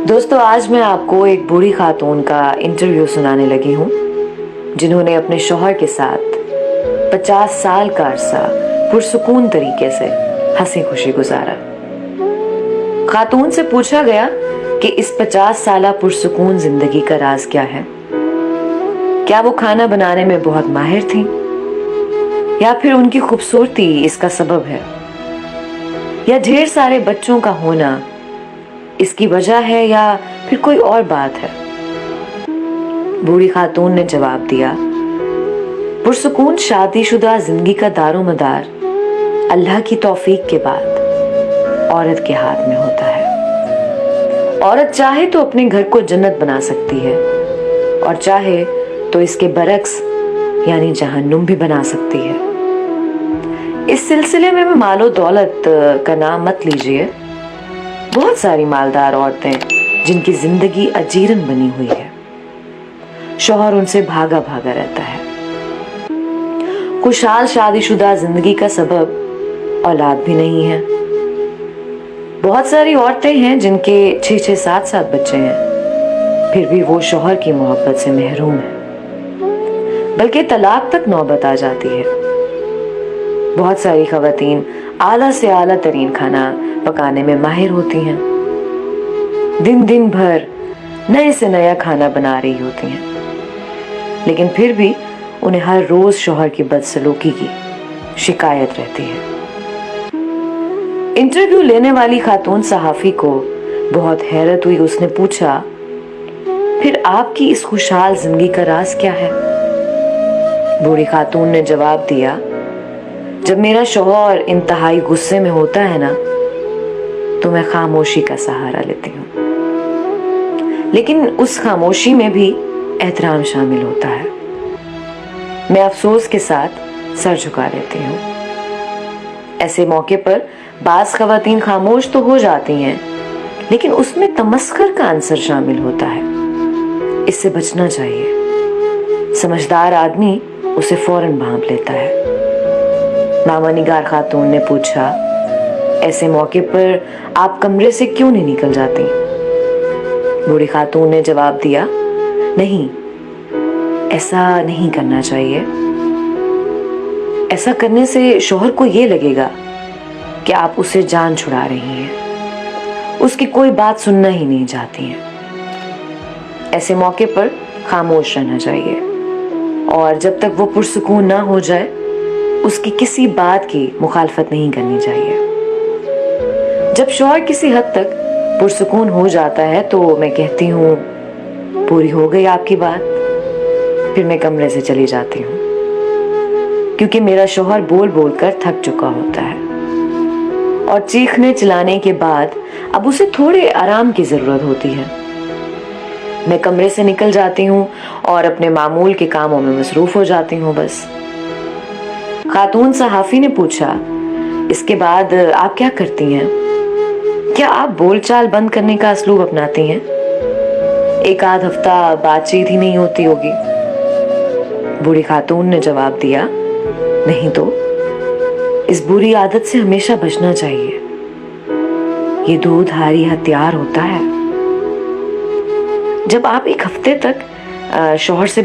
دوستو آج میں آپ کو ایک بوڑھی خاتون کا انٹرویو سنانے لگی ہوں جنہوں نے اپنے شوہر کے ساتھ 50 سال کا عرصہ پرسکون طریقے سے ہنسی خوشی گزارا۔ خاتون سے پوچھا گیا کہ اس 50 سالہ پرسکون زندگی کا راز کیا ہے؟ کیا وہ کھانا بنانے میں بہت ماہر تھیں یا پھر ان کی خوبصورتی اس کا سبب ہے یا ڈھیر سارے بچوں کا ہونا اس کی وجہ ہے یا پھر کوئی اور بات ہے؟ بوڑھی خاتون نے جواب دیا، پرسکون شادی شدہ زندگی کا دار و مدار اللہ کی توفیق کے بعد عورت کے ہاتھ میں ہوتا ہے۔ عورت چاہے تو اپنے گھر کو جنت بنا سکتی ہے اور چاہے تو اس کے برعکس یعنی جہنم بھی بنا سکتی ہے۔ اس سلسلے میں مال و دولت کا نام مت لیجئے، بہت ساری مالدار عورتیں جن کی زندگی اجیرن بنی ہوئی ہے، شوہر ان سے بھاگا بھاگا رہتا ہے۔ خوشحال شادی شدہ زندگی کا سبب اولاد بھی نہیں ہے۔ بہت ساری عورتیں ہیں جن کے 6-6 7-7 بچے ہیں، پھر بھی وہ شوہر کی محبت سے محروم ہیں، بلکہ طلاق تک نوبت آ جاتی ہے۔ بہت ساری خواتین اعلیٰ سے اعلیٰ ترین کھانا پکانے میں ماہر ہوتی ہیں، دن بھر نئے سے نیا کھانا بنا رہی ہوتی ہیں، لیکن پھر بھی انہیں ہر روز شوہر کی بدسلوکی کی شکایت رہتی ہے۔ انٹرویو لینے والی خاتون صحافی کو بہت حیرت ہوئی۔ اس نے پوچھا، پھر آپ کی اس خوشحال زندگی کا راز کیا ہے؟ بوڑھی خاتون نے جواب دیا، جب میرا شوہر انتہائی غصے میں ہوتا ہے نا تو میں خاموشی کا سہارا لیتی ہوں، لیکن اس خاموشی میں بھی احترام شامل ہوتا ہے۔ میں افسوس کے ساتھ سر جھکا لیتی ہوں۔ ایسے موقع پر بعض خواتین خاموش تو ہو جاتی ہیں، لیکن اس میں تمسخر کا عنصر شامل ہوتا ہے۔ اس سے بچنا چاہیے، سمجھدار آدمی اسے فوراً بھانپ لیتا ہے۔ نامہ نگار خاتون نے پوچھا، ایسے موقع پر آپ کمرے سے کیوں نہیں نکل جاتی؟ بوڑھی خاتون نے جواب دیا، نہیں، ایسا نہیں کرنا چاہیے۔ ایسا کرنے سے شوہر کو یہ لگے گا کہ آپ اسے جان چھڑا رہی ہیں، اس کی کوئی بات سننا ہی نہیں چاہتی ہیں۔ ایسے موقع پر خاموش رہنا چاہیے اور جب تک وہ پرسکون نہ ہو جائے اس کی کسی بات کی مخالفت نہیں کرنی چاہیے۔ جب شوہر کسی حد تک پرسکون ہو جاتا ہے تو میں کہتی ہوں، پوری ہو گئی آپ کی بات، پھر میں کمرے سے چلی جاتی ہوں، کیونکہ میرا شوہر بول بول کر تھک چکا ہوتا ہے اور چیخنے چلانے کے بعد اب اسے تھوڑے آرام کی ضرورت ہوتی ہے۔ میں کمرے سے نکل جاتی ہوں اور اپنے معمول کے کاموں میں مصروف ہو جاتی ہوں بس۔ خاتون صحافی نے پوچھا، اس کے بعد آپ کیا کرتی ہیں؟ کیا آپ بول چال بند کرنے کا اسلوب اپناتی ہیں؟ ایک آدھ ہفتہ بات چیت ہی نہیں ہوتی ہوگی؟ بوڑھی خاتون نے جواب دیا، نہیں تو اس بری عادت سے ہمیشہ بچنا چاہیے، یہ دودھ ہاری ہتھیار ہوتا ہے۔ جب آپ ایک ہفتے تک شوہر سے